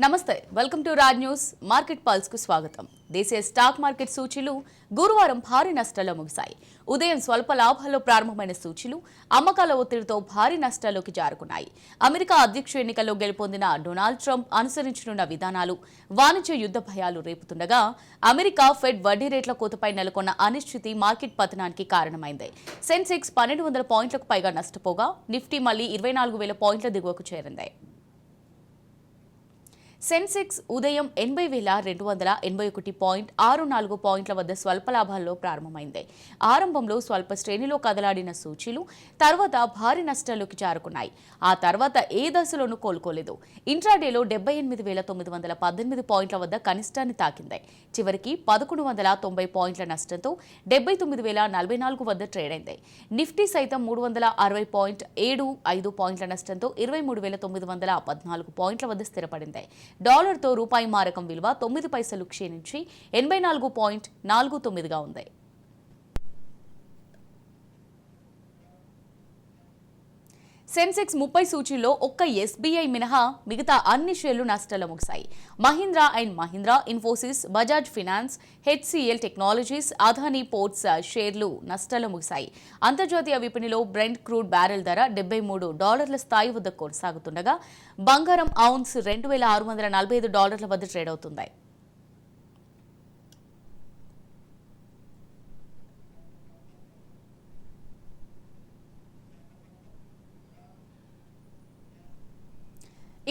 నమస్తే welcome to Raj news market pulse కు స్వాగతం. దేశీయ స్టాక్ మార్కెట్ సూచీలు గురువారం భారీ నష్టాల్లో ముగిశాయి. ఉదయం స్వల్ప లాభాల్లో ప్రారంభమైన సూచీలు అమ్మకాల ఒత్తిడితో భారీ నష్టాల్లోకి జారుకున్నాయి. అమెరికా అధ్యక్ష ఎన్నికల్లో గెలుపొందిన డొనాల్డ్ ట్రంప్ అనుసరించనున్న విధానాలు వాణిజ్య యుద్ధ భయాలు రేపుతుండగా అమెరికా ఫెడ్ వడ్డీ రేట్ల కోతపై నెలకొన్న అనిశ్చితి మార్కెట్ పతనానికి కారణమైంది. సెన్సెక్స్ 1200 పాయింట్లకు పైగా నష్టపోగా నిఫ్టీ మళ్లీ 24,000 పాయింట్ల దిగువకు చేరింది. సెన్సెక్స్ ఉదయం 80,281.64 పాయింట్ల వద్ద స్వల్ప లాభాల్లో ప్రారంభమైంది. ఆరంభంలో స్వల్ప శ్రేణిలో కదలాడిన సూచీలు తర్వాత భారీ నష్టాల్లోకి జారుకున్నాయి. ఆ తర్వాత ఏ దశలోనూ కోలుకోలేదు. ఇంట్రాడేలో 78,918 పాయింట్ల వద్ద కనిష్టాన్ని తాకింది. చివరికి 1,190 పాయింట్ల నష్టంతో 79,044 వద్ద ట్రేడ్ అయింది. నిఫ్టీ సైతం 360.75 పాయింట్ల నష్టంతో 23,914 పాయింట్ల వద్ద స్థిరపడింది. డాలర్తో రూపాయి మారకం విలువ 9 పైసలు క్షీణించి 84.49గా ఉంది. సెన్సెక్స్ 30 సూచీల్లో ఒక్క ఎస్బీఐ మినహా మిగతా అన్ని షేర్లు నష్టాల్లో ముగిశాయి. Mahindra and Mahindra, Infosys, Bajaj finance, HCl technologies, Adani ports షేర్లు నష్టాల్లో ముగిశాయి. అంతర్జాతీయ విపణిలో బ్రెంట్ క్రూడ్ బ్యారెల్ ధర $73 స్థాయి వద్ద కొనసాగుతుండగా బంగారం ఔన్స్ $2,645 వద్ద ట్రేడ్ అవుతుంది.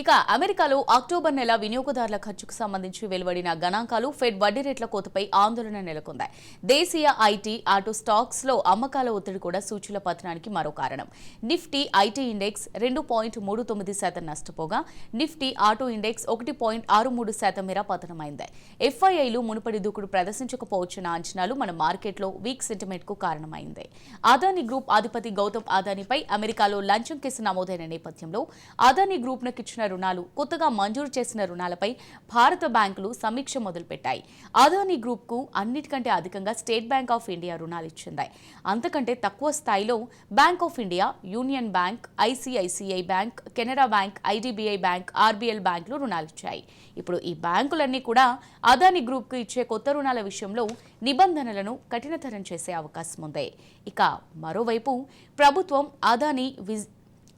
ఇక అమెరికాలో అక్టోబర్ నెల వినియోగదారుల ఖర్చుకు సంబంధించి వెలువడిన గణాంకాలు ఫెడ్ వడ్డీ రేట్ల కోతపై ఆందోళన నెలకొంది. దేశీయ ఐటీ, ఆటో స్టాక్స్ లో అమ్మకాల ఒత్తిడి కూడా సూచీల పతనానికి మరో కారణం. నిఫ్టీ ఐటీ ఇండెక్స్ 2.39% నష్టపోగా నిఫ్టీ ఆటో ఇండెక్స్ 1.63% మేర పతనమైంది. ఎఫ్ఐఐలు మునుపటి దూకుడు ప్రదర్శించకపోవచ్చిన అంచనాలు మన మార్కెట్లో వీక్ సెంటిమెంట్ కు కారణమైంది. అదానీ గ్రూప్ అధిపతి గౌతమ్ అదానీపై అమెరికాలో లంచం కేసు నమోదైన నేపథ్యంలో అదానీ గ్రూప్ నకిచ్చిన రుణాలు, కొత్తగా మంజూరు చేసిన రుణాలపై భారత బ్యాంకులు సమీక్ష మొదలుపెట్టాయి. అదానీ గ్రూప్ కు అన్నిటికంటే అధికంగా స్టేట్ బ్యాంక్ ఆఫ్ ఇండియా రుణాలు ఇచ్చింది. అంతకంటే తక్కువ స్థాయిలో bank of India, union bank, ICICI bank, Canara bank, IDBI bank, RBL బ్యాంకులు రుణాలిచ్చాయి. ఇప్పుడు ఈ బ్యాంకులన్నీ కూడా అదానీ గ్రూప్ కు ఇచ్చే కొత్త రుణాల విషయంలో నిబంధనలను కఠినతరం చేసే అవకాశం ఉంది. ఇక మరోవైపు ప్రభుత్వం అదానీ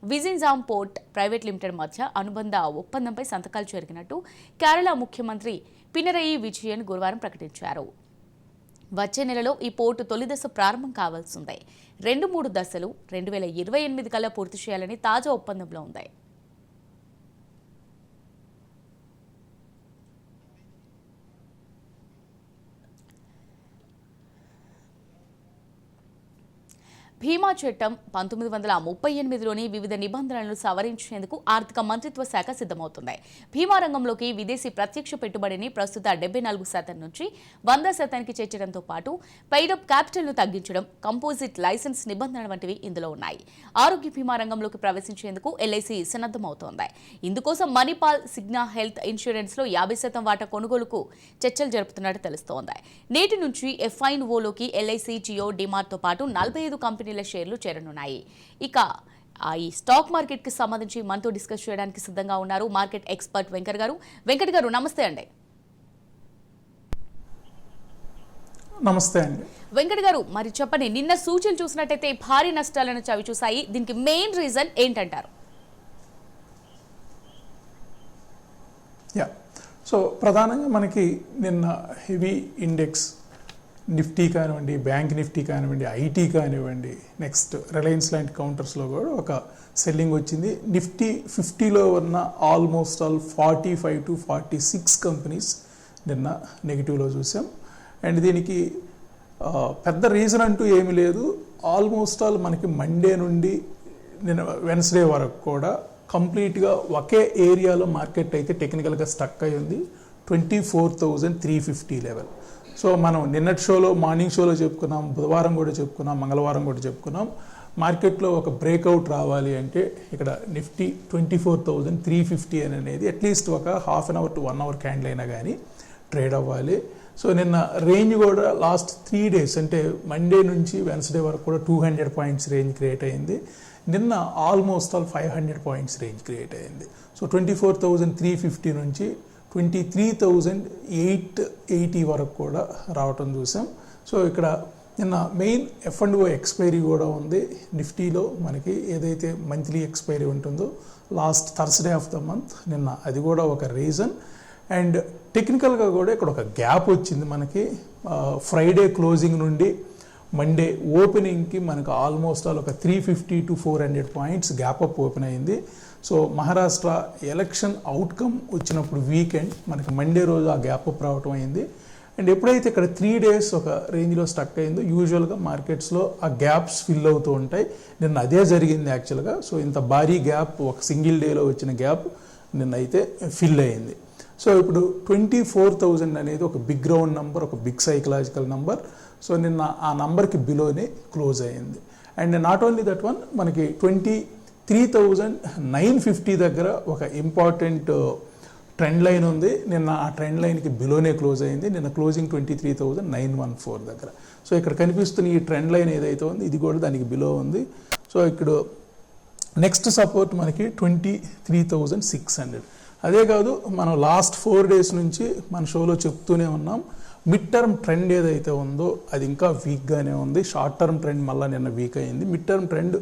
విజిన్జామ్ పోర్ట్ ప్రైవేట్ లిమిటెడ్ మధ్య అనుబంధ ఒప్పందంపై సంతకాలు జరిగినట్టు కేరళ ముఖ్యమంత్రి పినరయి విజయన్ గురువారం ప్రకటించారు. వచ్చే నెలలో ఈ పోర్టు తొలి దశ ప్రారంభం కావాల్సిందే. 2-3 దశలు 2028 కల్లా పూర్తి చేయాలని తాజా ఒప్పందంలో ఉంది. భీమా చట్టం 1938లోని వివిధ నిబంధనలను సవరించేందుకు ఆర్థిక మంత్రిత్వ శాఖ సిద్ధమవుతుంది. భీమా రంగంలోకి విదేశీ ప్రత్యక్ష పెట్టుబడిని ప్రస్తుత 74% నుంచి 100%కి చేర్చడంతో పాటు పెయిడప్ క్యాపిటల్ను తగ్గించడం, కంపోజిట్ లైసెన్స్ నిబంధనలు వంటివి ఇందులో ఉన్నాయి. ఆరోగ్య భీమా రంగంలోకి ప్రవేశించేందుకు ఎల్ఐసి సన్నద్ధమవుతోంది. ఇందుకోసం మణిపాల్ సిగ్నా హెల్త్ ఇన్సూరెన్స్ లో 50% వాటా కొనుగోలుకు చర్చలు జరుపుతున్నట్టు తెలుస్తోంది. నేటి నుంచి ఎఫ్ఐన్ఓలోకి ఎల్ఐసి, జియో, డిమార్ట్ తో పాటు 45 కంపెనీల షేర్లు చేరనున్నాయి. ఇక ఈ స్టాక్ మార్కెట్ కి సంబంధించి మనతో డిస్కస్ చేయడానికి సిద్ధంగా ఉన్నారు మార్కెట్ ఎక్స్పర్ట్ వెంకట్ గారు. వెంకట్ గారు నమస్తే అండి. నమస్తే అండి. వెంకట్ గారు మరి చెప్పండి, నిన్న సూచీలు చూసినట్టయితే భారీ నష్టాలను చవి చూసాయి. దీనికి మెయిన్ రీజన్ ఏంటంటారు? సో ప్రధానంగా మనకి నిన్న హెవీ ఇండెక్స్ నిఫ్టీ కానివ్వండి, బ్యాంక్ నిఫ్టీ కానివ్వండి, ఐటీ కానివ్వండి, నెక్స్ట్ రిలయన్స్ లాంటి కౌంటర్స్లో కూడా ఒక సెల్లింగ్ వచ్చింది. నిఫ్టీ 50లో ఉన్న ఆల్మోస్ట్ ఆల్ 45 to 46 కంపెనీస్ నిన్న నెగిటివ్లో చూసాం. అండ్ దీనికి పెద్ద రీజన్ అంటూ ఏమీ లేదు. ఆల్మోస్ట్ ఆల్ మనకి మండే నుండి నిన్న వెన్స్డే వరకు కూడా కంప్లీట్గా ఒకే ఏరియాలో మార్కెట్ అయితే టెక్నికల్గా స్టక్ అయి ఉంది, 24,350 లెవెల్. సో మనం నిన్నటి షోలో, మార్నింగ్ షోలో చెప్పుకున్నాం, బుధవారం కూడా చెప్పుకున్నాం, మంగళవారం కూడా చెప్పుకున్నాం. మార్కెట్లో ఒక బ్రేక్అవుట్ రావాలి అంటే ఇక్కడ నిఫ్టీ 24,350 అనేది అట్లీస్ట్ ఒక half an hour to 1 hour candle అయినా కానీ ట్రేడ్ అవ్వాలి. సో నిన్న రేంజ్ కూడా లాస్ట్ 3 days అంటే మండే నుంచి వెన్స్డే వరకు కూడా 200 పాయింట్స్ రేంజ్ క్రియేట్ అయింది. నిన్న almost all 500 points range create అయింది. సో 24,350 నుంచి 23,880 వరకు కూడా రావటం చూసాం. సో ఇక్కడ నిన్న మెయిన్ F&O ఎక్స్పైరీ కూడా ఉంది నిఫ్టీలో. మనకి ఏదైతే మంత్లీ ఎక్స్పైరీ ఉంటుందో last Thursday of the month, నిన్న అది కూడా ఒక రీజన్. అండ్ టెక్నికల్గా కూడా ఇక్కడ ఒక గ్యాప్ వచ్చింది మనకి. ఫ్రైడే క్లోజింగ్ నుండి మండే ఓపెనింగ్కి మనకు ఆల్మోస్ట్ ఆల్ ఒక 350 to 400 points gap up open అయింది. సో మహారాష్ట్ర ఎలక్షన్ అవుట్కమ్ వచ్చినప్పుడు వీకెండ్ మనకి మండే రోజు ఆ గ్యాప్ అప్ రావటం అయింది. అండ్ ఎప్పుడైతే ఇక్కడ 3 days ఒక రేంజ్లో స్టక్ అయిందో యూజువల్గా మార్కెట్స్లో ఆ గ్యాప్స్ ఫిల్ అవుతూ ఉంటాయి. నిన్న అదే జరిగింది యాక్చువల్గా. సో ఇంత భారీ గ్యాప్ ఒక సింగిల్ డేలో వచ్చిన గ్యాప్ నిన్న అయితే ఫిల్ అయింది. సో ఇప్పుడు 24,000 అనేది ఒక బిగ్ రౌండ్ నెంబర్, ఒక బిగ్ సైకలాజికల్ నెంబర్. సో నిన్న ఆ నంబర్కి బిలోనే క్లోజ్ అయ్యింది. And not only that one, మనకి 23,950 దగ్గర ఒక ఇంపార్టెంట్ ట్రెండ్ లైన్ ఉంది. నిన్న ఆ ట్రెండ్ లైన్కి బిలోనే క్లోజ్ అయింది. నిన్న క్లోజింగ్ 23,914 దగ్గర. సో ఇక్కడ కనిపిస్తున్న ఈ ట్రెండ్ లైన్ ఏదైతే ఉంది ఇది కూడా దానికి బిలో ఉంది. సో ఇక్కడ నెక్స్ట్ సపోర్ట్ మనకి 23,600. అదే కాదు, మనం లాస్ట్ 4 days నుంచి మన షోలో చెప్తూనే ఉన్నాం, మిడ్ టర్మ్ ట్రెండ్ ఏదైతే ఉందో అది ఇంకా వీక్గానే ఉంది. షార్ట్ టర్మ్ ట్రెండ్ మళ్ళీ నిన్న వీక్ అయింది. మిడ్ టర్మ్ ట్రెండ్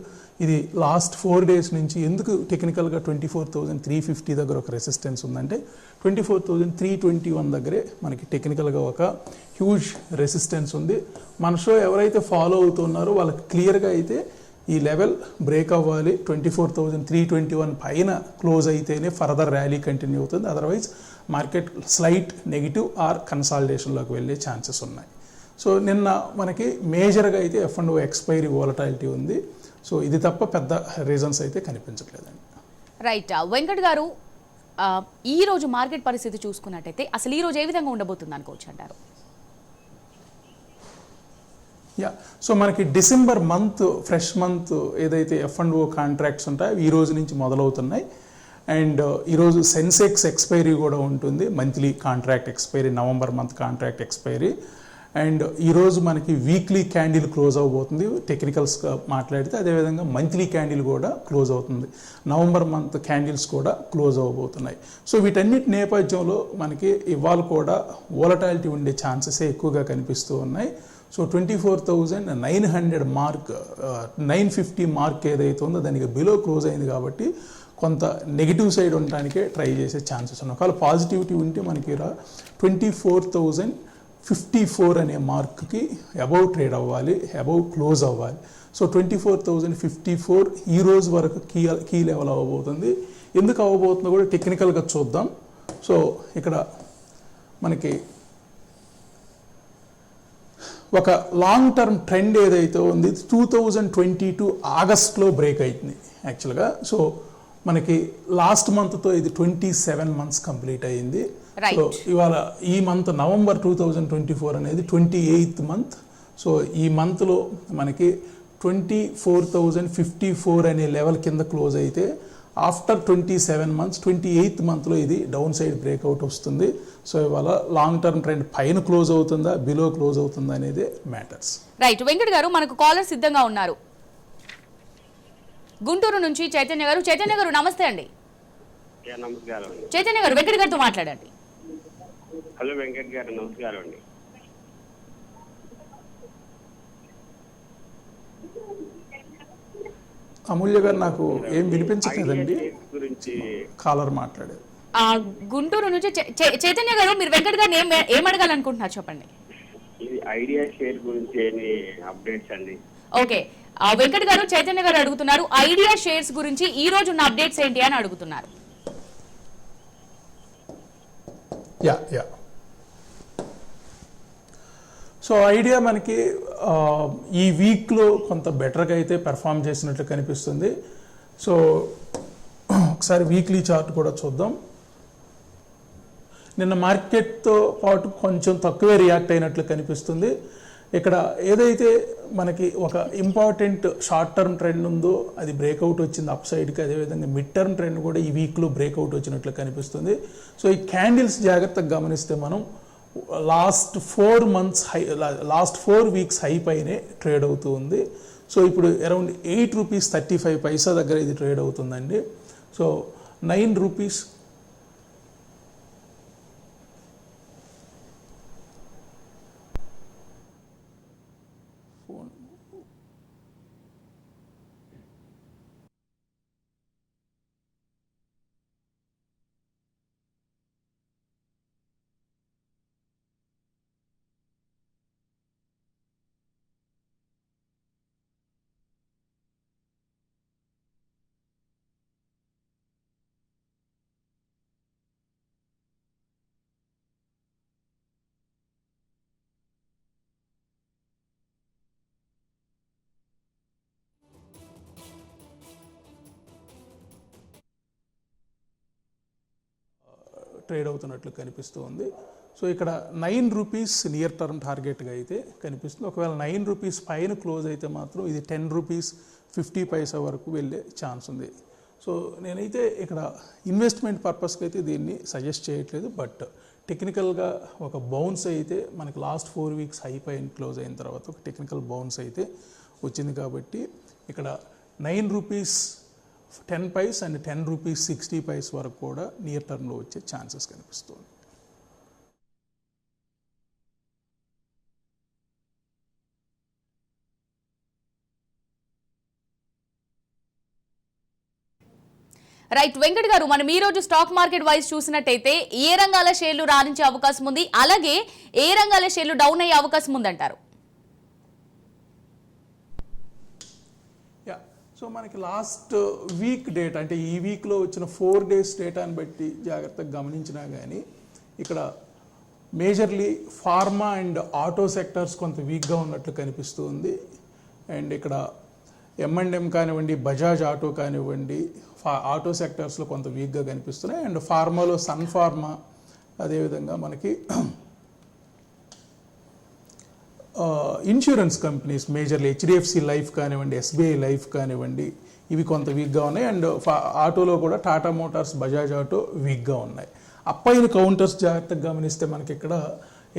ఇది లాస్ట్ 4 days నుంచి ఎందుకు టెక్నికల్గా 24,350 దగ్గర ఒక రెసిస్టెన్స్ ఉందంటే 24,321 దగ్గరే మనకి టెక్నికల్గా ఒక హ్యూజ్ రెసిస్టెన్స్ ఉంది. మన షో ఎవరైతే ఫాలో అవుతున్నారో వాళ్ళకి క్లియర్గా అయితే ఈ లెవెల్ బ్రేక్ అవ్వాలి. 24,321 పైన క్లోజ్ అయితేనే ఫర్దర్ ర్యాలీ కంటిన్యూ అవుతుంది. Otherwise market slight negative or కన్సాలిడేషన్లోకి వెళ్ళే ఛాన్సెస్ ఉన్నాయి. సో నిన్న మనకి మేజర్గా అయితే F&O ఎక్స్పైరీ వోలటాలిటీ ఉంది. సో ఇది తప్ప పెద్ద రీజన్స్ అయితే కనిపించట్లేదండి. రైట్ వెంకట్ గారు, ఈ రోజు మార్కెట్ పరిస్థితి చూసుకున్నట్టయితే అసలు ఈ రోజు ఏ విధంగా ఉండబోతుంది అనుకోవచ్చు అంటారు? సో మనకి డిసెంబర్ మంత్ ఫ్రెష్ మంత్ ఏదైతే F&O కాంట్రాక్ట్స్ ఉంటాయో ఈ రోజు నుంచి మొదలవుతున్నాయి. అండ్ ఈరోజు సెన్సెక్స్ ఎక్స్పైరీ కూడా ఉంటుంది, monthly contract expiry, November month contract expiry. And ఈరోజు మనకి వీక్లీ క్యాండిల్ క్లోజ్ అవబోతుంది టెక్నికల్స్గా మాట్లాడితే. అదేవిధంగా మంత్లీ క్యాండిల్ కూడా క్లోజ్ అవుతుంది. నవంబర్ మంత్ క్యాండిల్స్ కూడా క్లోజ్ అవ్వబోతున్నాయి. సో వీటన్నిటి నేపథ్యంలో మనకి ఇవాళ కూడా వోలటాలిటీ ఉండే ఛాన్సెసే ఎక్కువగా కనిపిస్తూ ఉన్నాయి. సో 24,900 మార్క్, 950 మార్క్ ఏదైతే ఉందో దానికి బిలో క్లోజ్ అయింది కాబట్టి కొంత నెగిటివ్ సైడ్ ఉండడానికే ట్రై చేసే ఛాన్సెస్ ఉన్నాయి. ఒకవేళ పాజిటివిటీ ఉంటే మనకి 24,054 అనే మార్క్కి అబౌవ్ ట్రేడ్ అవ్వాలి, అబౌవ్ క్లోజ్ అవ్వాలి. సో 24,054 ఈ రోజు వరకు కీ లెవెల్ అవ్వబోతుంది. ఎందుకు అవ్వబోతుందో కూడా టెక్నికల్గా చూద్దాం. సో ఇక్కడ మనకి ఒక లాంగ్ టర్మ్ ట్రెండ్ ఏదైతే ఉంది 2022 ఆగస్ట్లో బ్రేక్ అవుతుంది యాక్చువల్గా. సో మనకి లాస్ట్ మంత్తో ఇది 27 months కంప్లీట్ అయ్యింది. సో ఇవాళ ఈ మంత్ నవంబర్ 2024 అనేది 28th month. సో ఈ మంత్లో మనకి 24,054 అనే లెవెల్ కింద క్లోజ్ అయితే ఆఫ్టర్ 27 months 28th monthలో ఇది డౌన్ సైడ్ బ్రేక్అవుట్ వస్తుంది. సో ఇవాళ లాంగ్ టర్మ్ ట్రెండ్ పైన క్లోజ్ అవుతుందా బిలో క్లోజ్ అవుతుందా అనేది మ్యాటర్స్. రైట్ వెంకట్ గారు, మనకు కాలర్ సిద్ధంగా ఉన్నారు. గుంటూరు నుంచి చైతన్య గారు. చైతన్య గారు నమస్తే అండి. నమస్కారం. చైతన్య గారు వెంకట్ గారితో మాట్లాడండి. హలో వెంకట్ గారు, నమస్కారం అండి. అమూల్య గారు నాకు ఏం వినిపించలేదండి, కాలర్ మాట్లాడారు. గుంటూరు నుంచి చైతన్య గారు, మీరు వెంకట్ గారిని ఏం అడగాలనుకుంటున్నారు చెప్పండి. ఇది ఐడియా షేర్ గురించి అప్డేట్స్ అండి. ఓకే, వెంకట్ గారు చైతన్య గారు అడుగుతున్నారు ఐడియా షేర్స్ గురించి ఈ రోజు ఉన్న అప్డేట్స్ ఏంటి అని అడుగుతున్నారు. సో ఐడియా మనకి ఈ వీక్లో కొంత బెటర్గా అయితే పెర్ఫామ్ చేసినట్లు కనిపిస్తుంది. సో ఒకసారి వీక్లీ చార్ట్ కూడా చూద్దాం. నిన్న మార్కెట్తో పాటు కొంచెం తక్కువే రియాక్ట్ అయినట్లు కనిపిస్తుంది. ఇక్కడ ఏదైతే మనకి ఒక ఇంపార్టెంట్ షార్ట్ టర్మ్ ట్రెండ్ ఉందో అది బ్రేక్అవుట్ వచ్చింది అప్ సైడ్కి. అదేవిధంగా మిడ్ టర్మ్ ట్రెండ్ కూడా ఈ వీక్లో బ్రేక్అవుట్ వచ్చినట్లు కనిపిస్తుంది. సో ఈ క్యాండిల్స్ జాగ్రత్తగా గమనిస్తే మనం లాస్ట్ 4 weeks హై పైనే ట్రేడ్ అవుతూ ఉంది. సో ఇప్పుడు అరౌండ్ ₹8.35 దగ్గర ఇది ట్రేడ్ అవుతుందండి. సో ₹9 ట్రేడ్ అవుతున్నట్లు కనిపిస్తూ ఉంది. సో ఇక్కడ ₹9 నియర్ టర్మ్ టార్గెట్గా అయితే కనిపిస్తుంది. ఒకవేళ ₹9 పైన క్లోజ్ అయితే మాత్రం ఇది ₹10.50 వరకు వెళ్ళే ఛాన్స్ ఉంది. సో నేనైతే ఇక్కడ ఇన్వెస్ట్మెంట్ పర్పస్కి అయితే దీన్ని సజెస్ట్ చేయట్లేదు. బట్ టెక్నికల్గా ఒక బౌన్స్ అయితే మనకి లాస్ట్ 4 వీక్స్ హై పైన క్లోజ్ అయిన తర్వాత ఒక టెక్నికల్ బౌన్స్ అయితే వచ్చింది. కాబట్టి ఇక్కడ ₹9.10 అండ్ ₹10.60 వరకు కూడా నియర్ టర్మ్లో వచ్చే ఛాన్సెస్ కనిపిస్తుంది. రైట్ వెంకట్ గారు, మనం ఈ రోజు స్టాక్ మార్కెట్ వైజ్ చూసినట్టయితే ఏ రంగాల షేర్లు రాణించే అవకాశం ఉంది, అలాగే ఏ రంగాల షేర్లు డౌన్ అయ్యే అవకాశం ఉందంటారు? సో మనకి లాస్ట్ వీక్ డేటా అంటే ఈ వీక్లో వచ్చిన 4 days డేటాని బట్టి జాగ్రత్తగా గమనించినా కానీ ఇక్కడ majorly pharma and auto sectors కొంత వీక్గా ఉన్నట్లు కనిపిస్తుంది. అండ్ ఇక్కడ M&M కానివ్వండి, బజాజ్ ఆటో కానివ్వండి, ఆటో సెక్టర్స్లో కొంత వీక్గా కనిపిస్తున్నాయి. అండ్ ఫార్మాలో సన్ ఫార్మా, అదేవిధంగా మనకి insurance companies majorly HDFC life కానివ్వండి, SBI లైఫ్ కానివ్వండి, ఇవి కొంత వీక్గా ఉన్నాయి. అండ్ ఆటోలో కూడా టాటా మోటార్స్, బజాజ్ ఆటో వీక్గా ఉన్నాయి. అప్పైన కౌంటర్స్ జాగ్రత్తగా గమనిస్తే మనకి ఇక్కడ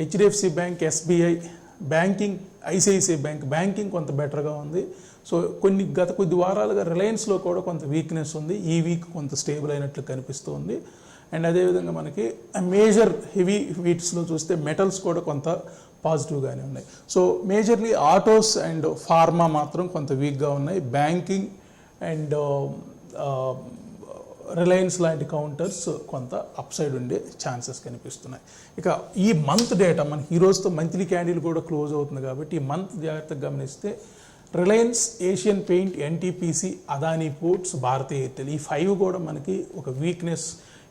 HDFC bank, SBI banking, ICICI banking కొంత బెటర్గా ఉంది. సో గత కొద్ది వారాలుగా రిలయన్స్లో కూడా కొంత వీక్నెస్ ఉంది. ఈ వీక్ కొంత స్టేబుల్ అయినట్లు కనిపిస్తుంది. అండ్ అదేవిధంగా మనకి మేజర్ హెవీ వీట్స్లో చూస్తే మెటల్స్ కూడా కొంత పాజిటివ్గానే ఉన్నాయి. So majorly autos and pharma మాత్రం కొంత వీక్గా ఉన్నాయి. బ్యాంకింగ్ అండ్ రిలయన్స్ లాంటి కౌంటర్స్ కొంత అప్సైడ్ ఉండే ఛాన్సెస్ కనిపిస్తున్నాయి. ఇక ఈ మంత్ డేటా మనకి ఈ రోజుతో మంత్లీ క్యాండిల్ కూడా క్లోజ్ అవుతుంది కాబట్టి ఈ మంత్ జాగ్రత్తగా గమనిస్తే రిలయన్స్, ఏషియన్ పెయింట్, NTPC, అదానీ పోర్ట్స్, భారతీ ఎయిర్టెల్ ఈ 5 కూడా మనకి ఒక వీక్నెస్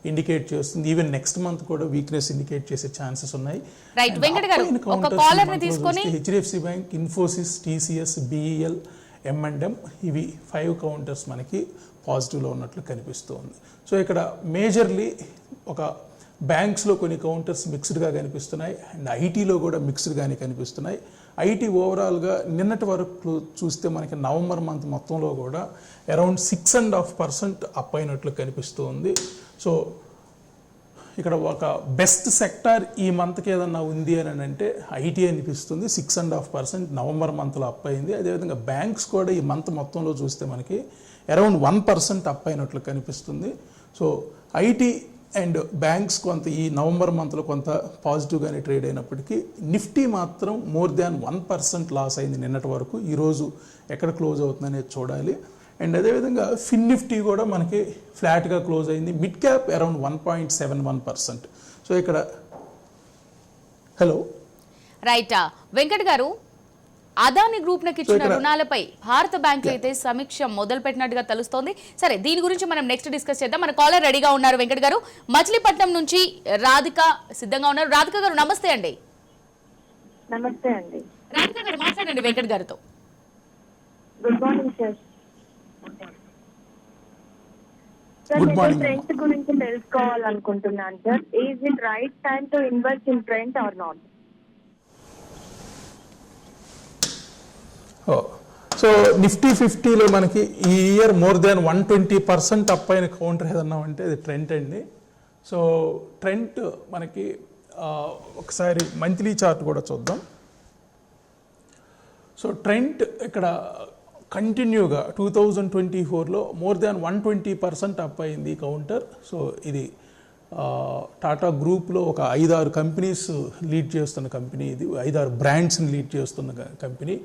ఇండికేట్ చేస్తుంది. ఈవెన్ నెక్స్ట్ మంత్ కూడా వీక్నెస్ ఇండికేట్ చేసే ఛాన్సెస్ ఉన్నాయి. రైట్ వెంకట్ గారు, ఒక కాలర్ ని తీసుకొని HDFC bank, Infosys, TCS, BEL, M&M ఇవి 5 కౌంటర్స్ మనకి పాజిటివ్లో ఉన్నట్లు కనిపిస్తుంది. సో ఇక్కడ మేజర్లీ ఒక బ్యాంక్స్లో కొన్ని కౌంటర్స్ మిక్స్డ్గా కనిపిస్తున్నాయి. అండ్ ఐటీలో కూడా మిక్స్డ్గానే కనిపిస్తున్నాయి. ఐటీ ఓవరాల్గా నిన్నటి వరకు చూస్తే మనకి నవంబర్ మంత్ మొత్తంలో కూడా అరౌండ్ 6.5% అప్ అయినట్లు కనిపిస్తుంది. సో ఇక్కడ ఒక బెస్ట్ సెక్టార్ ఈ మంత్కి ఏదన్నా ఉంది అని అంటే ఐటీ అనిపిస్తుంది. 6.5% నవంబర్ మంత్లో అప్ అయింది. అదేవిధంగా బ్యాంక్స్ కూడా ఈ మంత్ మొత్తంలో చూస్తే మనకి అరౌండ్ 1% అప్ అయినట్లు కనిపిస్తుంది. సో ఐటీ అండ్ బ్యాంక్స్ కొంత ఈ నవంబర్ మంత్లో కొంత పాజిటివ్గానే ట్రేడ్ అయినప్పటికీ నిఫ్టీ మాత్రం మోర్ దాన్ 1% లాస్ అయింది నిన్నటి వరకు. ఈరోజు ఎక్కడ క్లోజ్ అవుతుందనేది చూడాలి. అండ్ అదేవిధంగా ఫిన్ నిఫ్టీ కూడా మనకి ఫ్లాట్గా క్లోజ్ అయింది. Mid cap around 1.71%. సో ఇక్కడ హలో రైట్ వెంకట్ గారు, అదాని గ్రూప్ నాకు ఇచ్చిన రుణాలపై భారత బ్యాంకులు అయితే సమీక్ష మొదలు పెట్టినట్టుగా తెలుస్తోంది. సరే, దీని గురించి మనం నెక్స్ట్ డిస్కస్ చేద్దాం. మన కాలర్ రెడీగా ఉన్నారు వెంకట్ గారు. మచిలీపట్నం నుంచి రాధిక సిద్ధంగా ఉన్నారు. రాధిక గారు నమస్తే అండి. నమస్తే అండి. రాధిక గారు మాట్లాడండి వెంకట్ గారితో. Good morning sir. Good morning. Trent గురించి తెలుసుకోవాలనుకుంటున్నాను sir. Is it right time to invest in Trent or not? So Nifty 50లో మనకి ఈ ఇయర్ మోర్ దాన్ 120% అప్ అయిన కౌంటర్ ఏదన్నా అంటే అది ట్రెండ్ అండి. సో ట్రెండ్ మనకి ఒకసారి మంత్లీ చార్ట్ కూడా చూద్దాం. సో ట్రెండ్ ఇక్కడ కంటిన్యూగా 2024లో మోర్ దాన్ 120% అప్ అయింది కౌంటర్. సో ఇది టాటా గ్రూప్లో ఒక 5-6 కంపెనీస్ లీడ్ చేస్తున్న కంపెనీ, ఇది 5-6 బ్రాండ్స్ని లీడ్ చేస్తున్న కంపెనీ,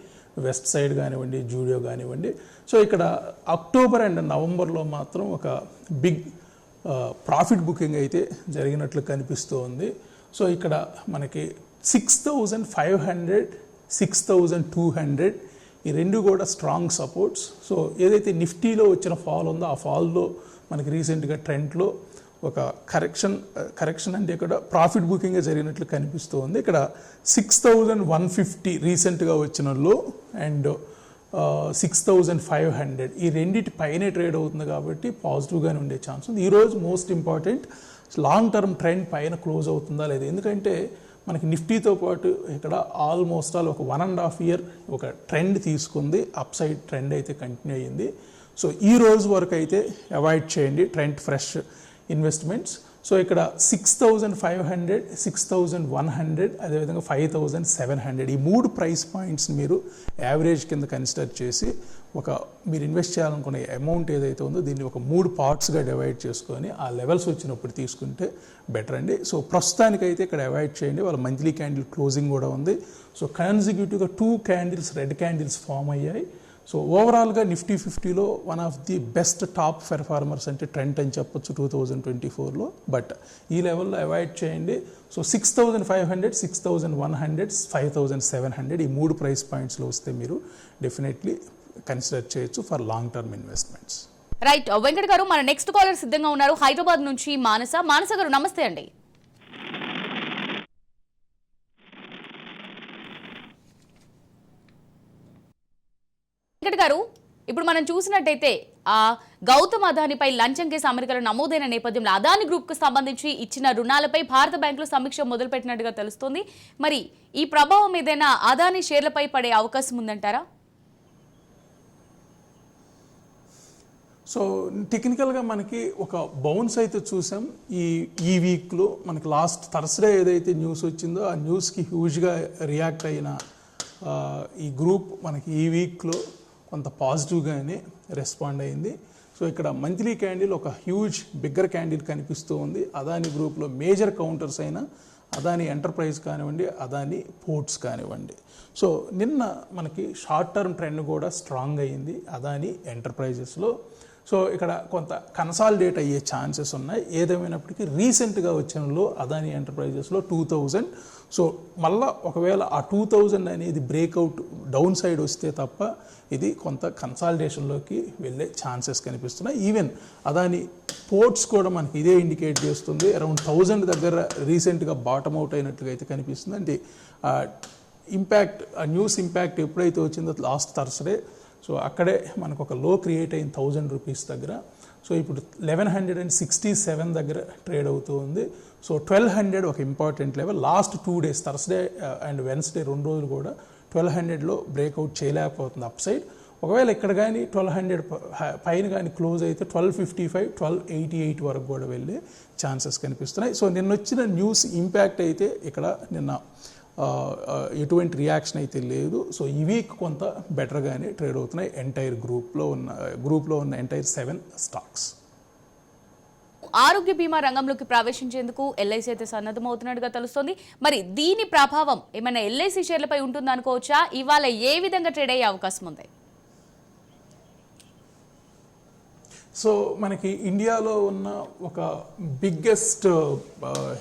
వెస్ట్ సైడ్ కానివ్వండి, జూడియో కానివ్వండి. సో ఇక్కడ అక్టోబర్ అండ్ నవంబర్లో మాత్రం ఒక బిగ్ ప్రాఫిట్ బుకింగ్ అయితే జరిగినట్లు కనిపిస్తూ ఉంది. సో ఇక్కడ మనకి 6,500, 6,200 ఈ రెండు కూడా స్ట్రాంగ్ సపోర్ట్స్. సో ఏదైతే నిఫ్టీలో వచ్చిన ఫాల్ ఉందో ఆ ఫాల్లో మనకి రీసెంట్గా ట్రెండ్లో ఒక కరెక్షన్ అంటే ఇక్కడ ప్రాఫిట్ బుకింగ్ జరిగినట్లు కనిపిస్తూ ఉంది. ఇక్కడ 6,150 రీసెంట్గా వచ్చిన లో అండ్ 6,500 ఈ రెండింటి పైనే ట్రేడ్ అవుతుంది కాబట్టి పాజిటివ్గానే ఉండే ఛాన్స్ ఉంది. ఈరోజు most important long term trend పైన క్లోజ్ అవుతుందా లేదా, ఎందుకంటే మనకి నిఫ్టీతో పాటు ఇక్కడ ఆల్మోస్ట్ ఒక 1.5 year ఒక ట్రెండ్ తీసుకుంది, అప్ సైడ్ ట్రెండ్ అయితే కంటిన్యూ అయ్యింది. సో ఈ రోజు వరకు అయితే అవాయిడ్ చేయండి ట్రెండ్ ఫ్రెష్ ఇన్వెస్ట్మెంట్స్. సో ఇక్కడ 6,500, 6,100 అదేవిధంగా 5,700 ఈ 3 ప్రైస్ పాయింట్స్ మీరు యావరేజ్ కింద కన్సిడర్ చేసి మీరు ఇన్వెస్ట్ చేయాలనుకునే అమౌంట్ ఏదైతే ఉందో దీన్ని ఒక 3 పార్ట్స్గా డివైడ్ చేసుకొని ఆ లెవెల్స్ వచ్చినప్పుడు తీసుకుంటే బెటర్ అండి. సో ప్రస్తుతానికైతే ఇక్కడ అవాయిడ్ చేయండి. వాళ్ళ మంత్లీ క్యాండిల్ క్లోజింగ్ కూడా ఉంది. సో కన్సిక్యూటివ్గా 2 క్యాండిల్స్ రెడ్ క్యాండిల్స్ ఫామ్ అయ్యాయి. సో ఓవరాల్గా నిఫ్టీ 50లో one of the best top performers అంటే ట్రెండ్ అని చెప్పొచ్చు 2024లో. బట్ ఈ లెవెల్లో అవాయిడ్ చేయండి. సో 6,500, 6,100, 5,700 ఈ 3 ప్రైస్ పాయింట్స్లో వస్తే మీరు డెఫినెట్లీ కన్సిడర్ చేయొచ్చు for long term investments. Right Venkat గారు, మన నెక్స్ట్ కాలర్ సిద్ధంగా ఉన్నారు. హైదరాబాద్ నుంచి మానస గారు, నమస్తే అండి. వెంకట్ గారు, ఇప్పుడు మనం చూసినట్టయితే గౌతమ్ అదానిపై లంచం కేసు అమెరికాలో నమోదైన నేపథ్యంలో అదాని గ్రూప్కు సంబంధించి ఇచ్చిన రుణాలపై భారత బ్యాంకులు సమీక్ష మొదలుపెట్టినట్టుగా తెలుస్తోంది. మరి ఈ ప్రభావం ఏదైనా అదాని షేర్లపై పడే అవకాశం ఉందంటారా? సో టెక్నికల్గా మనకి ఒక బౌన్స్ అయితే చూసాం ఈ వీక్లో. మనకి లాస్ట్ థర్స్డే ఏదైతే న్యూస్ వచ్చిందో ఆ న్యూస్కి హ్యూజ్గా రియాక్ట్ అయిన ఈ గ్రూప్ మనకి ఈ వీక్లో కొంత పాజిటివ్గానే రెస్పాండ్ అయింది. సో ఇక్కడ మంత్లీ క్యాండిల్ ఒక హ్యూజ్ బిగ్గర్ క్యాండిల్ కనిపిస్తూ ఉంది. అదాని గ్రూప్లో మేజర్ కౌంటర్స్ అయిన అదాని ఎంటర్ప్రైజ్ కానివ్వండి, అదాని పోర్ట్స్ కానివ్వండి. సో నిన్న మనకి షార్ట్ టర్మ్ ట్రెండ్ కూడా స్ట్రాంగ్ అయ్యింది అదాని ఎంటర్ప్రైజెస్లో. సో ఇక్కడ కొంత కన్సాలిడేట్ అయ్యే ఛాన్సెస్ ఉన్నాయి. ఏదేమైనప్పటికీ రీసెంట్గా వచ్చినలో అదాని ఎంటర్ప్రైజెస్లో 2,000. సో మళ్ళా ఒకవేళ ఆ 2,000 అనేది బ్రేక్అవుట్ డౌన్ సైడ్ వస్తే తప్ప ఇది కొంత కన్సాలిడేషన్లోకి వెళ్ళే ఛాన్సెస్ కనిపిస్తున్నాయి. ఈవెన్ అదాని పోర్ట్స్ కూడా మనకి ఇదే ఇండికేట్ చేస్తుంది. అరౌండ్ 1,000 దగ్గర రీసెంట్గా బాటమ్ అవుట్ అయినట్టుగా అయితే కనిపిస్తుంది. అంటే ఇంపాక్ట్ న్యూస్ ఇంపాక్ట్ ఎప్పుడైతే వచ్చిందో లాస్ట్ థర్స్డే, సో అక్కడే మనకు ఒక లో క్రియేట్ అయిన 1,000 రూపీస్ దగ్గర. సో ఇప్పుడు 1,167 దగ్గర ట్రేడ్ అవుతూ ఉంది. సో 1,200 ఒక important level. Last 2 days Thursday and Wednesday 2 రోజులు కూడా 1,200లో బ్రేక్అవుట్ చేయలేకపోతుంది అప్ సైడ్. ఒకవేళ ఇక్కడ కానీ 1,200 పైన కానీ క్లోజ్ అయితే 1,255, 1,288 వరకు కూడా వెళ్ళే ఛాన్సెస్ కనిపిస్తున్నాయి. సో నిన్న వచ్చిన న్యూస్ ఇంపాక్ట్ అయితే ఇక్కడ నిన్న ఎటువంటి రియాక్షన్ అయితే లేదు. సో ఈ వీక్ కొంత బెటర్గానే ట్రేడ్ అవుతున్నాయి ఎంటైర్ గ్రూప్లో ఉన్న ఎంటైర్ 7 స్టాక్స్. ఆరోగ్య బీమా రంగంలోకి ప్రవేశించేందుకు ఎల్ఐసి అయితే సన్నద్ధమవుతున్నట్టుగా తెలుస్తోంది. మరి దీని ప్రభావం ఏమైనా ఎల్ఐసి షేర్లపై ఉంటుందనుకోవచ్చా? ఇవాళ ఏ విధంగా ట్రేడ్ అయ్యే అవకాశం ఉంది? సో మనకి ఇండియాలో ఉన్న ఒక బిగ్గెస్ట్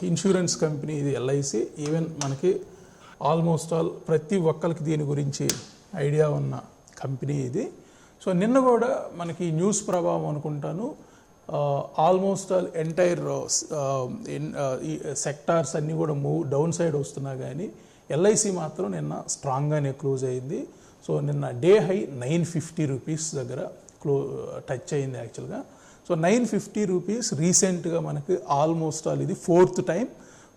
ఇన్సూరెన్స్ కంపెనీ ఇది ఎల్ఐసి. ఈవెన్ మనకి ఆల్మోస్ట్ ప్రతి ఒక్కరికి దీని గురించి ఐడియా ఉన్న కంపెనీ ఇది. సో నిన్న కూడా మనకి న్యూస్ ప్రభావం అనుకుంటాను ఆల్మోస్ట్ ఎంటైర్ ఈ సెక్టార్స్ అన్నీ కూడా డౌన్ సైడ్ వస్తున్నా కానీ ఎల్ఐసి మాత్రం నిన్న స్ట్రాంగ్గానే క్లోజ్ అయింది. సో నిన్న డే హై 950 రూపీస్ దగ్గర టచ్ అయింది యాక్చువల్గా. సో 950 రూపీస్ రీసెంట్గా మనకి ఆల్మోస్ట్ ఇది 4th టైం.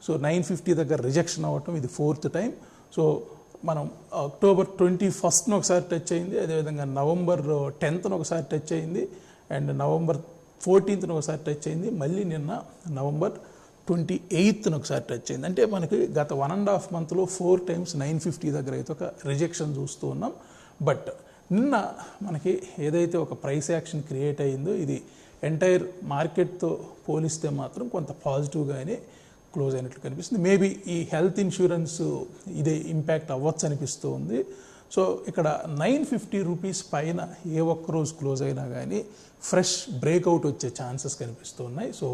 సో 950 దగ్గర రిజెక్షన్ అవ్వటం ఇది 4th టైం. సో మనం అక్టోబర్ 21st ఒకసారి టచ్ అయింది, అదేవిధంగా నవంబర్ 10th ఒకసారి టచ్ అయింది, అండ్ నవంబర్ 14th ఒకసారి టచ్ అయింది, మళ్ళీ నిన్న నవంబర్ 28th ఒకసారి టచ్ అయింది. అంటే మనకి గత 1.5 monthలో 4 times 950 దగ్గర అయితే ఒక రిజెక్షన్ చూస్తూ ఉన్నాం. బట్ నిన్న మనకి ఏదైతే ఒక ప్రైస్ యాక్షన్ క్రియేట్ అయ్యిందో ఇది ఎంటైర్ మార్కెట్తో పోలిస్తే మాత్రం కొంత పాజిటివ్గానే క్లోజ్ అయినట్లు కనిపిస్తుంది. మేబీ ఈ హెల్త్ ఇన్సూరెన్స్ ఇదే ఇంపాక్ట్ అవ్వచ్చు అనిపిస్తూ ఉంది. సో ఇక్కడ 950 రూపీస్ పైన ఏ ఒక్క రోజు క్లోజ్ అయినా కానీ ఫ్రెష్ బ్రేక్అవుట్ వచ్చే ఛాన్సెస్ కనిపిస్తూ ఉన్నాయి. సో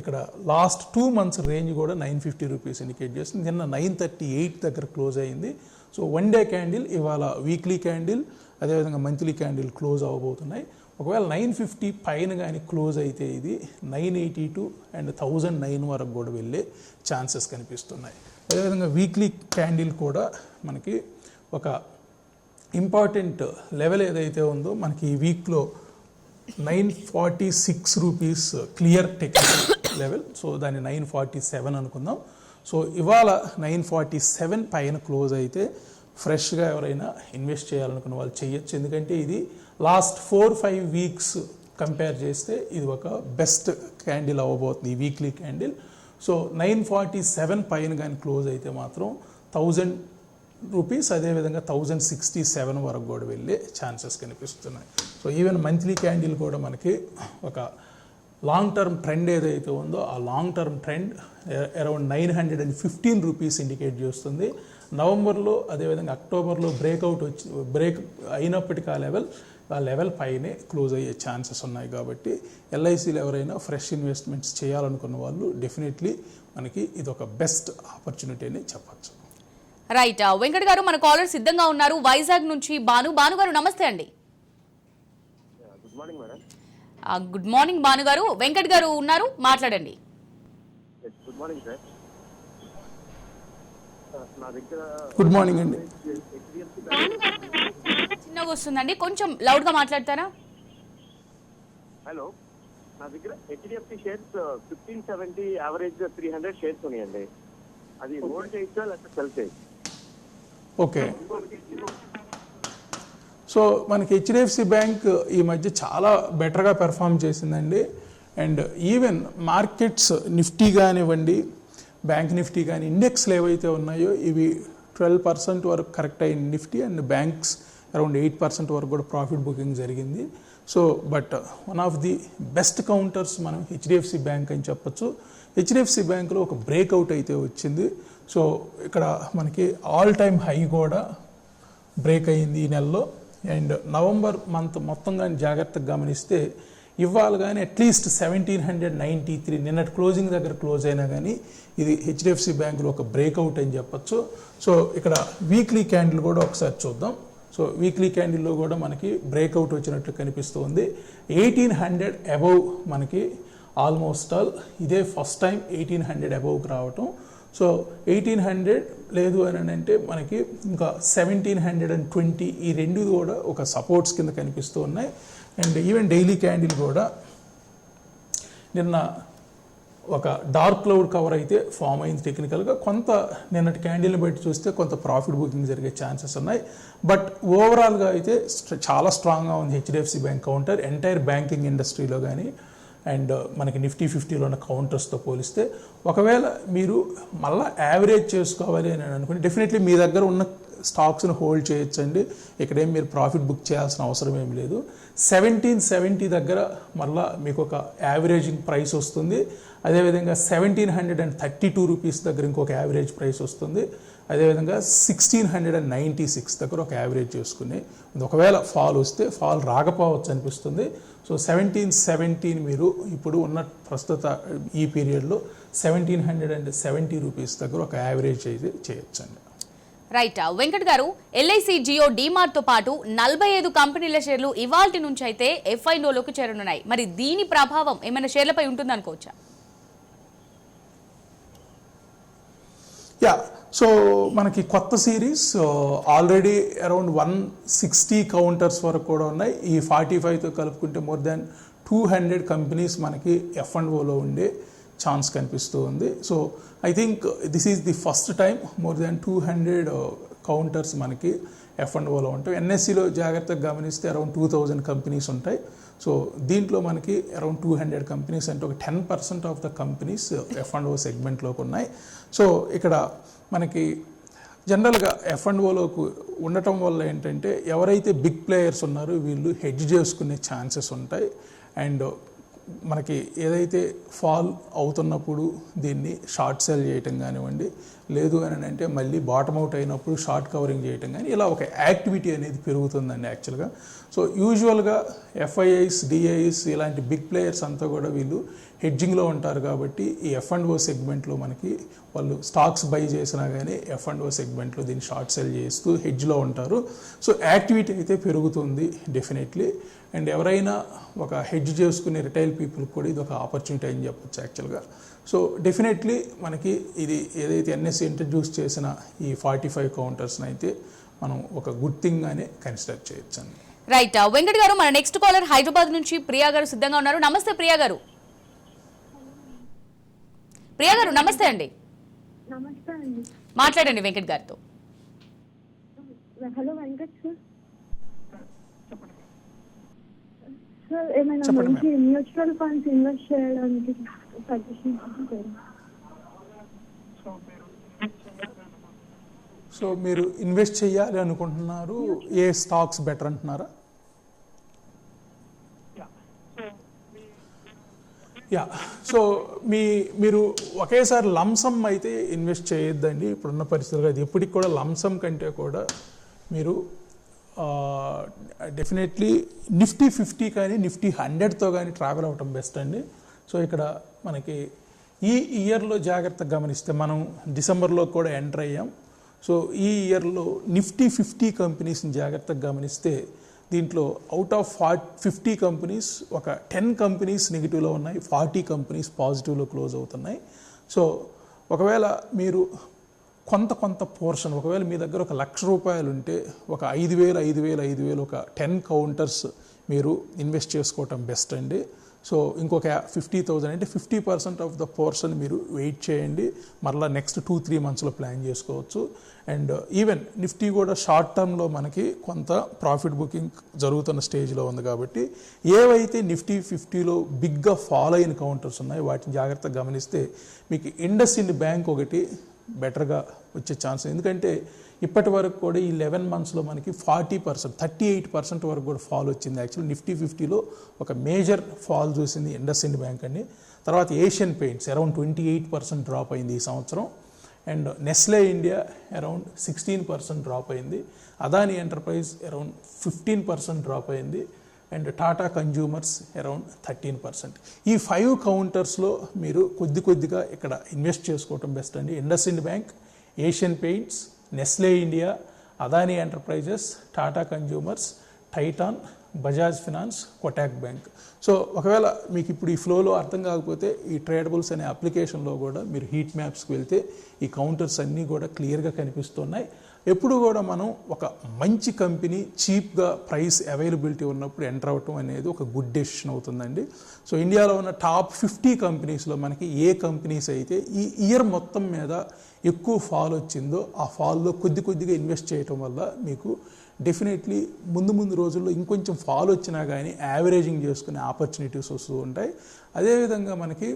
ఇక్కడ లాస్ట్ 2 months రేంజ్ కూడా 950 రూపీస్ ఇండికేట్ చేస్తుంది. నిన్న 938 దగ్గర క్లోజ్ అయింది. సో 1 డే క్యాండిల్, ఇవాళ వీక్లీ క్యాండిల్, అదేవిధంగా మంత్లీ క్యాండిల్ క్లోజ్ అవ్వబోతున్నాయి. ఒకవేళ 950 పైన కానీ క్లోజ్ అయితే ఇది 982 అండ్ 1009 వరకు కూడా వెళ్ళే ఛాన్సెస్ కనిపిస్తున్నాయి. అదేవిధంగా వీక్లీ క్యాండిల్ కూడా మనకి ఒక ఇంపార్టెంట్ లెవెల్ ఏదైతే ఉందో మనకి ఈ వీక్లో 946 rupees clear technical level. So దాన్ని 947 అనుకుందాం. సో ఇవాళ 947 పైన క్లోజ్ అయితే ఫ్రెష్గా ఎవరైనా ఇన్వెస్ట్ చేయాలనుకున్న వాళ్ళు చేయొచ్చు. ఎందుకంటే ఇది లాస్ట్ 4-5 వీక్స్ కంపేర్ చేస్తే ఇది ఒక బెస్ట్ క్యాండిల్ అవ్వబోతుంది, ఈ వీక్లీ క్యాండిల్. సో 947 పైన కానీ క్లోజ్ అయితే మాత్రం 1000 రూపీస్, అదేవిధంగా 1067 వరకు కూడా వెళ్ళే ఛాన్సెస్ కనిపిస్తున్నాయి. సో ఈవెన్ మంత్లీ క్యాండిల్ కూడా మనకి ఒక లాంగ్ టర్మ్ ట్రెండ్ ఏదైతే ఉందో ఆ long term trend around 915 rupees indicate చేస్తుంది. నవంబర్లో అదేవిధంగా అక్టోబర్లో బ్రేక్ అయినప్పటికీ ఆ లెవెల్ పైనే క్లోజ్ అయ్యే ఛాన్సెస్ ఉన్నాయి. కాబట్టి ఎల్ఐసీలో ఎవరైనా ఫ్రెష్ ఇన్వెస్ట్మెంట్స్ చేయాలనుకున్న వాళ్ళు డెఫినెట్లీ మనకి ఇది ఒక బెస్ట్ ఆపర్చునిటీ అని చెప్పచ్చు. రైట్, వెంకట్ గారు మన కాలర్ సిద్ధంగా ఉన్నారు. వైజాగ్ నుంచి భాను గారు నమస్తే అండి. Good morning madam. Good morning Bhanu గారు. వెంకట్ గారు ఉన్నారు, మాట్లాడండి. Good morning sir. నా దగ్గర గుడ్ మార్నింగ్ అండి. చిన్నగా వస్తుందండి, కొంచెం లౌడ్ గా మాట్లాడతారా? హలో, నా దగ్గర హెచ్డిఎఫ్సి షేర్స్ 1570 యావరేజ్ 300 షేర్స్ ఉన్నాయండి. అది హోల్డ్ చేయొచ్చా లేకపోతే సెల్ చేయొచ్చు? ఓకే, సో మనకి హెచ్డిఎఫ్సి బ్యాంక్ ఈ మధ్య చాలా బెటర్గా పెర్ఫామ్ చేసిందండి. అండ్ ఈవెన్ మార్కెట్స్ నిఫ్టీ కానివ్వండి, బ్యాంక్ నిఫ్టీ కానీ ఇండెక్స్లు ఏవైతే ఉన్నాయో ఇవి 12% వరకు కరెక్ట్ అయిన నిఫ్టీ, అండ్ బ్యాంక్స్ అరౌండ్ 8% వరకు కూడా ప్రాఫిట్ బుకింగ్ జరిగింది. So but one of the best counters మనం హెచ్డిఎఫ్సి బ్యాంక్ అని చెప్పచ్చు. హెచ్డిఎఫ్సి బ్యాంక్లో ఒక బ్రేక్అవుట్ అయితే వచ్చింది. సో ఇక్కడ మనకి ఆల్ టైమ్ హై కూడా బ్రేక్ అయ్యింది ఈ నెలలో. అండ్ నవంబర్ మంత్ మొత్తం కానీ జాగ్రత్తగా గమనిస్తే ఇవాళ కానీ అట్లీస్ట్ 1793 నిన్నటి క్లోజింగ్ దగ్గర క్లోజ్ అయినా కానీ ఇది హెచ్డిఎఫ్సి బ్యాంకులో ఒక బ్రేక్అవుట్ అని చెప్పచ్చు. సో ఇక్కడ వీక్లీ క్యాండిల్ కూడా ఒకసారి చూద్దాం. సో వీక్లీ క్యాండిల్లో కూడా మనకి బ్రేక్అవుట్ వచ్చినట్లు కనిపిస్తుంది. 1800 అబవ్ మనకి ఆల్మోస్ట్ ఆల్ ఇదే ఫస్ట్ టైం 1800 అబవ్కి రావటం. సో 1800 లేదు అని అంటే మనకి ఇంకా 1720 ఈ రెండు కూడా ఒక సపోర్ట్స్ కింద కనిపిస్తూ ఉన్నాయి. అండ్ ఈవెన్ డైలీ క్యాండిల్ కూడా నిన్న ఒక డార్క్ క్లౌడ్ కవర్ అయితే ఫామ్ అయింది టెక్నికల్గా. కొంత నిన్నటి క్యాండిల్ని బట్టి చూస్తే కొంత ప్రాఫిట్ బుకింగ్ జరిగే ఛాన్సెస్ ఉన్నాయి. బట్ ఓవరాల్గా అయితే చాలా స్ట్రాంగ్గా ఉంది HDFC bank counter entire banking ఇండస్ట్రీలో కానీ అండ్ మనకి నిఫ్టీ 50లో ఉన్న కౌంటర్స్తో పోలిస్తే. ఒకవేళ మీరు మళ్ళీ యావరేజ్ చేసుకోవాలి అని అనుకుంటే డెఫినెట్లీ మీ దగ్గర ఉన్న స్టాక్స్ని హోల్డ్ చేయొచ్చండి. ఇక్కడేం మీరు ప్రాఫిట్ బుక్ చేయాల్సిన అవసరం ఏం లేదు. 1770 దగ్గర మళ్ళీ మీకు ఒక యావరేజింగ్ ప్రైస్ వస్తుంది. అదేవిధంగా 1732 రూపీస్ దగ్గర ఇంకొక యావరేజ్ ప్రైస్ వస్తుంది. అదేవిధంగా 1696 దగ్గర ఒక యావరేజ్ చేసుకుని ఒకవేళ ఫాల్ వస్తే ఫాల్ రాకపోవచ్చు అనిపిస్తుంది. సో 1717 మీరు ఇప్పుడు ఉన్న ప్రస్తుత ఈ పీరియడ్లో 1770 రూపీస్ దగ్గర ఒక యావరేజ్ అయితే చేయొచ్చండి. రైట్, వెంకట్ గారు, ఎల్ఐసి జియో డీమార్ట్ తో పాటు 45 కంపెనీల షేర్లు ఇవాల్టి నుంచి అయితే ఎఫ్ఐఓలోకి చేరనున్నాయి. మరి దీని ప్రభావం ఏమైనా షేర్లపై ఉంటుంది అనుకోవచ్చా? యా, సో మనకి కొత్త సిరీస్ ఆల్రెడీ అరౌండ్ 160 కౌంటర్స్ వరకు కూడా ఉన్నాయి. ఈ 45తో కలుపుకుంటే మోర్ దాన్ 200 కంపెనీస్ మనకి F&Oలో ఉండే ఛాన్స్ కనిపిస్తూ ఉంది. So I think this is the first time more than 200 counters మనకి F&Oలో ఉంటాయి. ఎన్ఎస్సిలో జాగ్రత్తగా గమనిస్తే అరౌండ్ 2000 కంపెనీస్ ఉంటాయి. సో దీంట్లో మనకి అరౌండ్ 200 కంపెనీస్ అంటే ఒక 10% ఆఫ్ ద కంపెనీస్ F&O సెగ్మెంట్లోకి ఉన్నాయి. సో ఇక్కడ మనకి జనరల్గా F&Oలోకి ఉండటం వల్ల ఏంటంటే ఎవరైతే బిగ్ ప్లేయర్స్ ఉన్నారో వీళ్ళు హెడ్జ్ చేసుకునే ఛాన్సెస్ ఉంటాయి. అండ్ మనకి ఏదైతే ఫాల్ అవుతున్నప్పుడు దీన్ని షార్ట్ సెల్ చేయటం కానివ్వండి, లేదు అని అంటే మళ్ళీ బాటమ్ అవుట్ అయినప్పుడు షార్ట్ కవరింగ్ చేయటం కానీ ఇలా ఒక యాక్టివిటీ అనేది పెరుగుతుందండి యాక్చువల్గా. సో యూజువల్గా FIIs, DIIs ఇలాంటి బిగ్ ప్లేయర్స్ అంతా కూడా వీళ్ళు హెడ్జింగ్లో ఉంటారు కాబట్టి ఈ F&O సెగ్మెంట్లో మనకి వాళ్ళు స్టాక్స్ బై చేసినా కానీ F&O సెగ్మెంట్లో దీన్ని షార్ట్ సెల్ చేస్తూ హెడ్జ్లో ఉంటారు. సో యాక్టివిటీ అయితే పెరుగుతుంది డెఫినెట్లీ. అండ్ ఎవరైనా ఒక హెడ్జ్ చేసుకునే రిటైల్ పీపుల్ కూడా ఇది ఒక ఆపర్చునిటీ అని చెప్పొచ్చు యాక్చువల్గా. సో డెఫినెట్లీ మనకి ఇది ఏదైతే NSE ఇంట్రడ్యూస్ చేసిన ఈ 45 కౌంటర్స్ని అయితే మనం ఒక గుడ్ థింగ్ అనే కన్సిడర్ చేయొచ్చు అండి. రైట్ వెంకట్ గారు, మన నెక్స్ట్ కాలర్ హైదరాబాద్ నుంచి ప్రియా గారు సిద్ధంగా ఉన్నారు. నమస్తే ప్రియా గారు. ప్రియా గారు నమస్తే అండి. నమస్తే అండి. మాట్లాడండి వెంకట్ గారితో. Hello Venkat sir. సార్ ఏమైనా చెప్పండి మంచి మ్యూచువల్ ఫండ్స్ ఇన్వెస్ట్ చేయడానికి సజెషన్ ఇస్తారా? సో మీరు ఇన్వెస్ట్ చేయాలి అనుకుంటున్నారు, ఏ స్టాక్స్ బెటర్ అంటున్నారా? యా, సో మీరు ఒకేసారి లంసమ్ అయితే ఇన్వెస్ట్ చేయొద్దండి ఇప్పుడున్న పరిస్థితుల్లో. అది ఎప్పటికి కూడా లంసమ్ కంటే కూడా మీరు డెఫినెట్లీ నిఫ్టీ 50 కానీ నిఫ్టీ 100తో కానీ ట్రావెల్ అవ్వటం బెస్ట్ అండి. సో ఇక్కడ మనకి ఈ ఇయర్లో జాగ్రత్తగా గమనిస్తే మనం డిసెంబర్లో కూడా ఎంటర్ అయ్యాం. సో ఈ ఇయర్లో నిఫ్టీ 50 కంపెనీస్ని జాగ్రత్తగా గమనిస్తే దీంట్లో అవుట్ ఆఫ్ 50 కంపెనీస్ ఒక 10 కంపెనీస్ నెగిటివ్లో ఉన్నాయి, 40 కంపెనీస్ పాజిటివ్లో క్లోజ్ అవుతున్నాయి. సో ఒకవేళ మీరు కొంత పోర్షన్, ఒకవేళ మీ దగ్గర ఒక ₹1,00,000 ఉంటే ఒక 5,000 ఒక 10 కౌంటర్స్ మీరు ఇన్వెస్ట్ చేసుకోవటం బెస్ట్ అండి. సో ఇంకొక 50,000 అంటే 50% ఆఫ్ ద పోర్షన్ మీరు వెయిట్ చేయండి, మరలా నెక్స్ట్ 2-3 మంత్స్లో ప్లాన్ చేసుకోవచ్చు. అండ్ ఈవెన్ నిఫ్టీ కూడా షార్ట్ టర్మ్లో మనకి కొంత ప్రాఫిట్ బుకింగ్ జరుగుతున్న స్టేజ్లో ఉంది కాబట్టి ఏవైతే నిఫ్టీ 50లో బిగ్గా ఫాలో అయిన కౌంటర్స్ ఉన్నాయో వాటిని జాగ్రత్తగా గమనిస్తే మీకు IndusInd బ్యాంక్ ఒకటి బెటర్గా వచ్చే ఛాన్స్. ఎందుకంటే ఇప్పటి వరకు కూడా ఈ 11 మంత్స్లో మనకి 40%, 38% వరకు కూడా ఫాల్ వచ్చింది. యాక్చువల్లీ నిఫ్టీ 50లో ఒక మేజర్ ఫాల్ చూసింది IndusInd బ్యాంక్ అండి. తర్వాత ఏషియన్ పెయింట్స్ అరౌండ్ 28% డ్రాప్ అయింది ఈ సంవత్సరం. And Nestle India around 16% drop అయింది. అదానీ ఎంటర్ప్రైజ్ అరౌండ్ 15% డ్రాప్ అయింది. And Tata consumers around 13%. ఈ 5 కౌంటర్స్లో మీరు కొద్దిగా ఇక్కడ ఇన్వెస్ట్ చేసుకోవటం బెస్ట్ అండి. IndusInd bank, Asian paints, Nestle India, Adani enterprises, Tata consumers, Titan, Bajaj finance, Kotak bank. So ఒకవేళ మీకు ఇప్పుడు ఈ ఫ్లోలో అర్థం కాకపోతే ఈ ట్రేడబుల్స్ అనే అప్లికేషన్లో కూడా మీరు హీట్ మ్యాప్స్కి వెళ్తే ఈ కౌంటర్స్ అన్నీ కూడా క్లియర్గా కనిపిస్తున్నాయి. ఎప్పుడు కూడా మనం ఒక మంచి కంపెనీ చీప్గా ప్రైస్ అవైలబిలిటీ ఉన్నప్పుడు ఎంటర్ అవ్వటం అనేది ఒక గుడ్ డెసిషన్ అవుతుందండి. సో ఇండియాలో ఉన్న టాప్ 50 కంపెనీస్లో మనకి ఏ కంపెనీస్ అయితే ఈ ఇయర్ మొత్తం మీద ఎక్కువ ఫాల్ వచ్చిందో ఆ ఫాల్లో కొద్దిగా ఇన్వెస్ట్ చేయటం వల్ల మీకు డెఫినెట్లీ ముందు రోజుల్లో ఇంకొంచెం ఫాల్ వచ్చినా కానీ యావరేజింగ్ చేసుకునే ఆపర్చునిటీస్ వస్తూ ఉంటాయి. అదేవిధంగా మనకి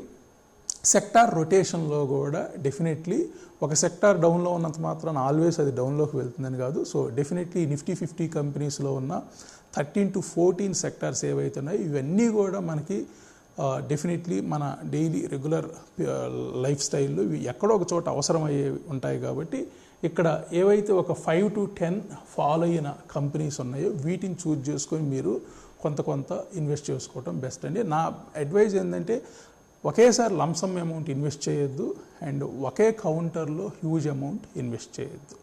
సెక్టార్ రొటేషన్లో కూడా డెఫినెట్లీ ఒక సెక్టార్ డౌన్లో ఉన్నంత మాత్రాన ఆల్వేస్ అది డౌన్లోకి వెళ్తుందని కాదు. సో డెఫినెట్లీ నిఫ్టీ 50 కంపెనీస్లో ఉన్న 13 to 14 సెక్టార్స్ ఏవైతే ఉన్నాయో ఇవన్నీ కూడా మనకి డెఫినెట్లీ మన డైలీ రెగ్యులర్ లైఫ్ స్టైల్లో ఇవి ఎక్కడో ఒక చోట అవసరమయ్యే ఉంటాయి కాబట్టి ఇక్కడ ఏవైతే ఒక 5 to 10 ఫాలో అయిన కంపెనీస్ ఉన్నాయో వీటిని చూజ్ చేసుకొని మీరు కొంత ఇన్వెస్ట్ చేసుకోవటం బెస్ట్ అండి. నా అడ్వైజ్ ఏంటంటే ఒకేసారి లంసమ్ అమౌంట్ ఇన్వెస్ట్ చేయొద్దు అండ్ ఒకే కౌంటర్లో హ్యూజ్ అమౌంట్ ఇన్వెస్ట్ చేయొద్దు.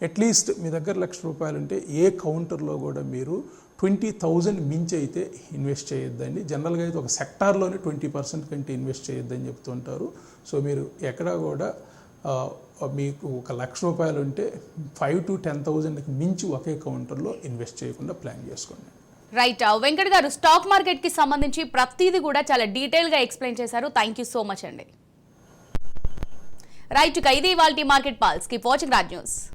అట్లీస్ట్ మీ దగ్గర ₹1,00,000 ఉంటే ఏ కౌంటర్లో కూడా మీరు 20,000 మించి అయితే ఇన్వెస్ట్ చేయొద్దండి. జనరల్గా అయితే ఒక సెక్టార్లోనే 20% కంటే ఇన్వెస్ట్ చేయొద్దని చెప్తుంటారు. సో మీరు ఎక్కడా కూడా మీకు ఒక ₹1,00,000 ఉంటే 5 to 10,000కి మించి ఒకే కౌంటర్లో ఇన్వెస్ట్ చేయకుండా ప్లాన్ చేసుకోండి. రైట్ వెంకట్ గారు, స్టాక్ మార్కెట్ కి సంబంధించి ప్రతిదీ కూడా చాలా డీటెయిల్ గా ఎక్స్ప్లెయిన్ చేశారు. థ్యాంక్ యూ సో మచ్ అండి. రైట్, ఇది ఇవాల్టి market pulse. Keep watching Raj news.